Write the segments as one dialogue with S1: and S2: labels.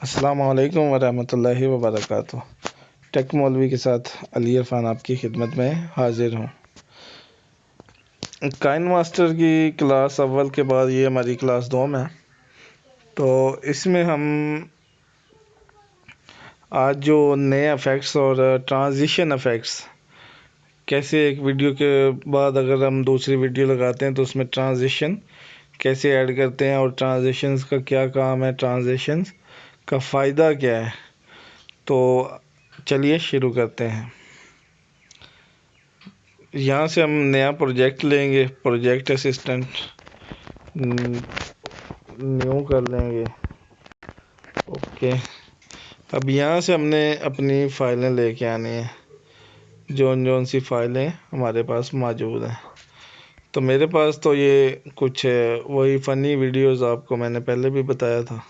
S1: अस्सलामु अलैकुम वरहमतुल्लाहि वबरकातुह। टेक मौलवी के साथ अली इरफान आपकी खिदमत में हाजिर हूँ। काइन मास्टर की क्लास अव्वल के बाद ये हमारी क्लास 2 में है। तो इसमें हम आज जो नए इफ़ेक्ट्स और ट्रांजिशन इफ़ेक्ट्स कैसे एक वीडियो के बाद अगर हम दूसरी वीडियो लगाते हैं तो उसमें ट्रांजिशन कैसे ऐड करते हैं और ट्रांजिशंस का क्या काम है, ट्रांजिशंस का फ़ायदा क्या है। तो चलिए शुरू करते हैं। यहाँ से हम नया प्रोजेक्ट लेंगे, प्रोजेक्ट असिस्टेंट न्यू कर लेंगे। ओके, अब यहाँ से हमने अपनी फ़ाइलें लेके आनी हैं, जौन सी फ़ाइलें हमारे पास मौजूद हैं। तो मेरे पास तो ये कुछ वही फ़नी वीडियोस आपको मैंने पहले भी बताया था,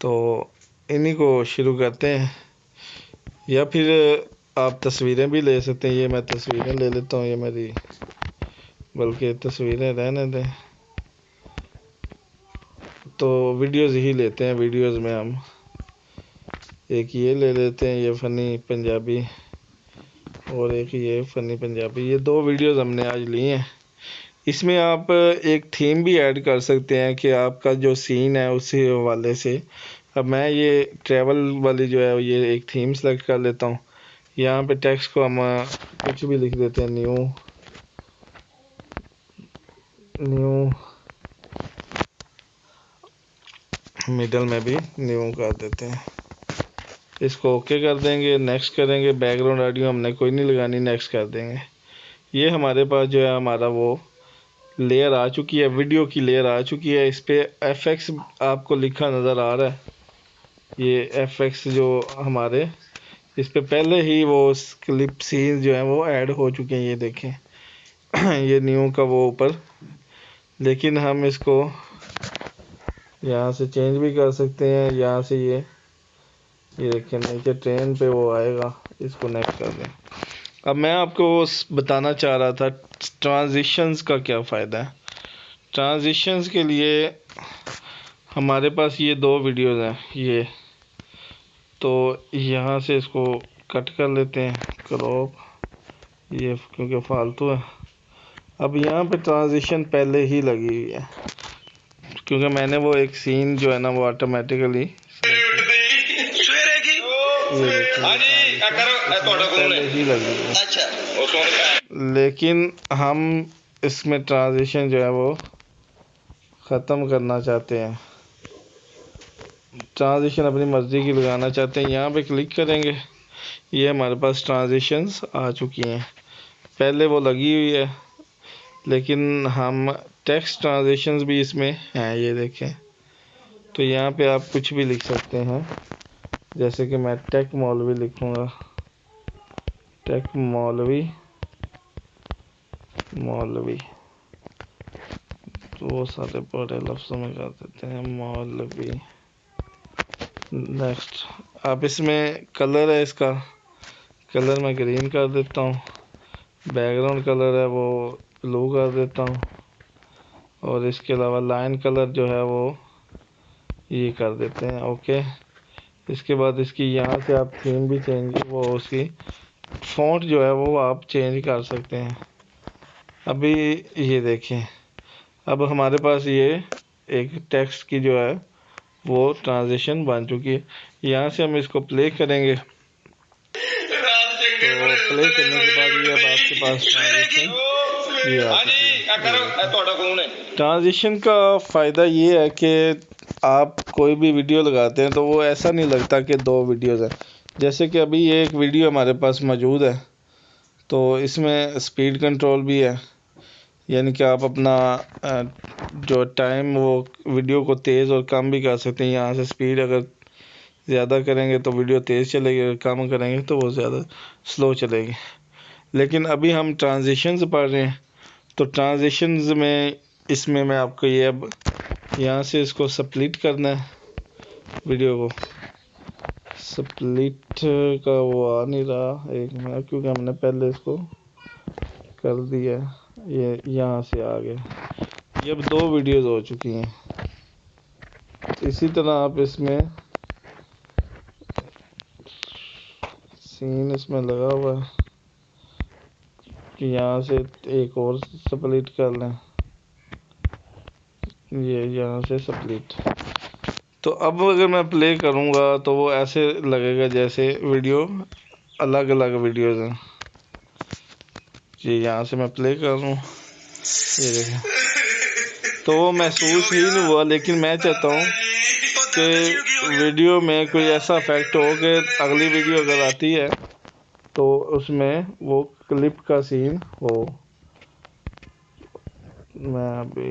S1: तो इन्हीं को शुरू करते हैं। या फिर आप तस्वीरें भी ले सकते हैं। ये मैं तस्वीरें ले लेता हूँ, ये मेरी, बल्कि तस्वीरें रहने दें। तो वीडियोस ही लेते हैं। वीडियोस में हम एक ये ले लेते हैं, ये फ़नी पंजाबी, और एक ये फ़नी पंजाबी। ये 2 वीडियोस हमने आज लिए हैं। इसमें आप एक थीम भी ऐड कर सकते हैं कि आपका जो सीन है उसी हवाले से। अब मैं ये ट्रैवल वाली जो है ये एक थीम सेलेक्ट कर लेता हूँ। यहाँ पे टेक्स्ट को हम कुछ भी लिख देते हैं, न्यू मिडल में भी न्यू कर देते हैं। इसको ओके कर देंगे, नेक्स्ट करेंगे। बैकग्राउंड ऑडियो हमने कोई नहीं लगानी, नेक्स्ट कर देंगे। ये हमारे पास जो है हमारा वो लेयर आ चुकी है, वीडियो की लेयर आ चुकी है। इस पर FX आपको लिखा नज़र आ रहा है। ये FX जो हमारे इस पे पहले ही वो क्लिप सीन जो है वो ऐड हो चुके हैं, ये देखें। ये न्यू का वो ऊपर, लेकिन हम इसको यहाँ से चेंज भी कर सकते हैं। यहाँ से ये देखें, नीचे ट्रेन पे वो आएगा, इसको नेक्स्ट कर दें। अब मैं आपको बताना चाह रहा था ट्रांजिशंस का क्या फ़ायदा है। ट्रांजिशंस के लिए हमारे पास ये 2 वीडियोस हैं। ये तो यहाँ से इसको कट कर लेते हैं, क्रॉप, ये क्योंकि फालतू है। अब यहाँ पे ट्रांजिशन पहले ही लगी हुई है, क्योंकि मैंने वो एक सीन जो है ना वो ऑटोमेटिकली पहले ही लगी हुई है। लेकिन हम इसमें ट्रांजिशन जो है वो ख़त्म करना चाहते हैं, ट्रांजिशन अपनी मर्ज़ी की लगाना चाहते हैं। यहाँ पे क्लिक करेंगे, ये हमारे पास ट्रांजिशंस आ चुकी हैं। पहले वो लगी हुई है, लेकिन हम टेक्स्ट ट्रांजिशंस भी इसमें हैं, ये देखें। तो यहाँ पे आप कुछ भी लिख सकते हैं, जैसे कि मैं टेक मौलवी लिखूँगा, टेक मौलवी तो वो सारे बड़े लफ्ज़ों में कर देते हैं, मौलवी। नेक्स्ट, आप इसमें कलर है, इसका कलर मैं ग्रीन कर देता हूँ। बैकग्राउंड कलर है वो ब्लू कर देता हूँ, और इसके अलावा लाइन कलर जो है वो ये कर देते हैं। ओके, इसके बाद इसकी यहाँ से आप थीम भी चेंज, वो उसकी फ़ॉन्ट जो है वो आप चेंज कर सकते हैं। अभी ये देखें, अब हमारे पास ये एक टेक्स्ट की जो है वो ट्रांजिशन बन चुकी है। यहाँ से हम इसको प्ले करेंगे, तो प्ले करने के बाद ये अब आपके पास ट्रांजिशन ये आ चुकी है। ट्रांजिशन का फ़ायदा ये है कि आप कोई भी वीडियो लगाते हैं तो वो ऐसा नहीं लगता कि 2 वीडियोस हैं। जैसे कि अभी ये एक वीडियो हमारे पास मौजूद है, तो इसमें स्पीड कंट्रोल भी है, यानी कि आप अपना जो टाइम वो वीडियो को तेज़ और कम भी कर सकते हैं। यहाँ से स्पीड अगर ज़्यादा करेंगे तो वीडियो तेज़ चलेगी, अगर कम करेंगे तो वो ज़्यादा स्लो चलेगी। लेकिन अभी हम ट्रांजिशंस पढ़ रहे हैं, तो ट्रांजिशंस में इसमें मैं आपको ये अब यहाँ से इसको स्प्लिट करना है, वीडियो को स्प्लिट का वो आ नहीं रहा एक मिनट, क्योंकि हमने पहले इसको कर दिया। ये यहाँ से आ गया, ये अब 2 वीडियोस हो चुकी हैं। इसी तरह आप इसमें सीन इसमें लगा हुआ है कि यहाँ से एक और स्प्लिट कर लें, ये यहाँ से स्प्लिट। तो अब अगर मैं प्ले करूँगा तो वो ऐसे लगेगा जैसे वीडियो अलग अलग वीडियोज़ हैं। जी यहाँ से मैं प्ले कर लूँ, ये देखें, तो वो महसूस ही नहीं हुआ। लेकिन मैं चाहता हूँ कि वीडियो में कोई ऐसा इफेक्ट हो कि अगली वीडियो अगर आती है तो उसमें वो क्लिप का सीन हो। मैं अभी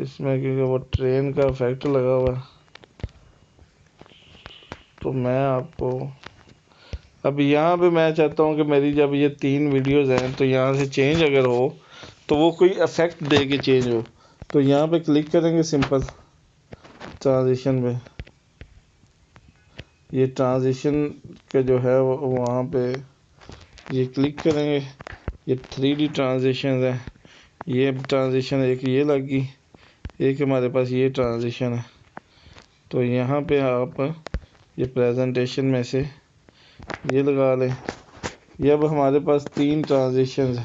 S1: इसमें क्योंकि वो ट्रेन का इफेक्ट लगा हुआ है, तो मैं आपको अब यहाँ पे मैं चाहता हूँ कि मेरी जब ये 3 वीडियोज़ हैं तो यहाँ से चेंज अगर हो तो वो कोई इफेक्ट दे के चेंज हो। तो यहाँ पे क्लिक करेंगे सिंपल ट्रांजिशन पे, ये ट्रांजिशन का जो है वो वहाँ पे ये क्लिक करेंगे, ये 3D ट्रांजिशन है। ये ट्रांजिशन एक ये लगी, एक हमारे पास ये ट्रांजिशन है। तो यहाँ पे आप ये प्रेजेंटेशन में से ये लगा लें। ये अब हमारे पास 3 ट्रांजिशन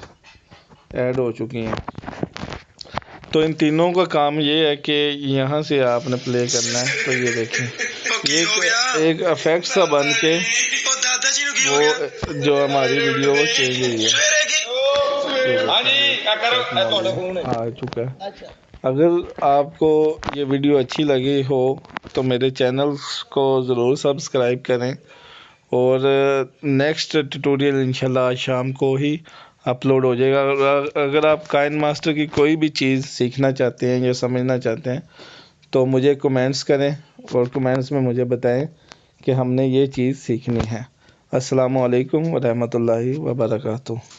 S1: ऐड हो चुकी हैं। तो इन तीनों का काम ये है कि यहाँ से आपने प्ले करना है। तो ये देखें, ये एक इफेक्ट सा बन के वो जो हमारी वीडियो वो चेंज हुई है, आ चुका है। अगर आपको ये वीडियो अच्छी लगी हो तो मेरे चैनल को ज़रूर सब्सक्राइब करें, और नेक्स्ट ट्यूटोरियल इंशाल्लाह आज शाम को ही अपलोड हो जाएगा। अगर आप काइन मास्टर की कोई भी चीज़ सीखना चाहते हैं या समझना चाहते हैं तो मुझे कमेंट्स करें और कमेंट्स में मुझे बताएं कि हमने ये चीज़ सीखनी है। अस्सलामु अलैकुम व रहमतुल्लाहि व बरकातुहू।